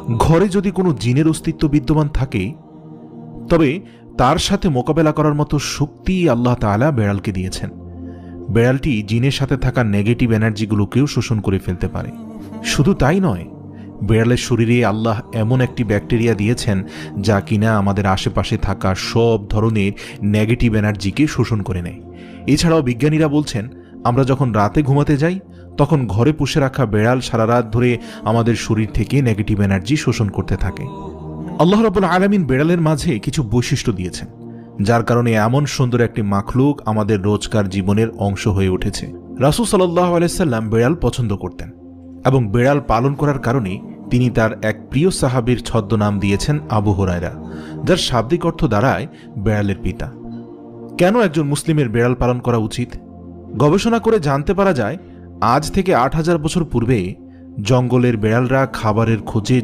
ঘরে যদি কোনো জিনের অস্তিত্ব বিদ্যমান থাকে তবে তার সাথে মোকাবেলা করার মতো শক্তি আল্লাহ তাআলা বেড়ালকে দিয়েছেন। বেড়ালটি জিনের সাথে থাকা নেগেটিভ এনার্জিগুলোকেও শোষণ করে ফেলতে পারে। শুধু তাই নয়, বেড়ালের শরীরে আল্লাহ এমন একটি ব্যাকটেরিয়া দিয়েছেন যা কিনা আমাদের আশেপাশে থাকা সব ধরনের নেগেটিভ এনার্জিকে শোষণ করে নেয়। এছাড়াও বিজ্ঞানীরা বলছেন, আমরা যখন রাতে ঘুমাতে যাই তখন ঘরে পুষে রাখা বেড়াল সারা রাত ধরে আমাদের শরীর থেকে নেগেটিভ এনার্জি শোষণ করতে থাকে। আল্লাহ রাব্বুল আলামিন বেড়ালের মাঝে কিছু বৈশিষ্ট্য দিয়েছেন যার কারণে এমন সুন্দর একটি মাখলুক আমাদের রোজকার জীবনের অংশ হয়ে উঠেছে। রাসূল সাল্লাল্লাহু আলাইহি সাল্লাম বেড়াল পছন্দ করতেন এবং বেড়াল পালন করার কারণে তিনি তার এক প্রিয় সাহাবীর ছদ্মনাম দিয়েছেন আবু হুরায়রা, যার শাব্দিক অর্থ দাঁড়ায় বেড়ালের পিতা। কেন একজন মুসলিমের বেড়াল পালন করা উচিত? গবেষণা করে জানতে পারা যায়, আজ থেকে ৮,০০০ বছর পূর্বে জঙ্গলের বেড়ালরা খাবারের খোঁজে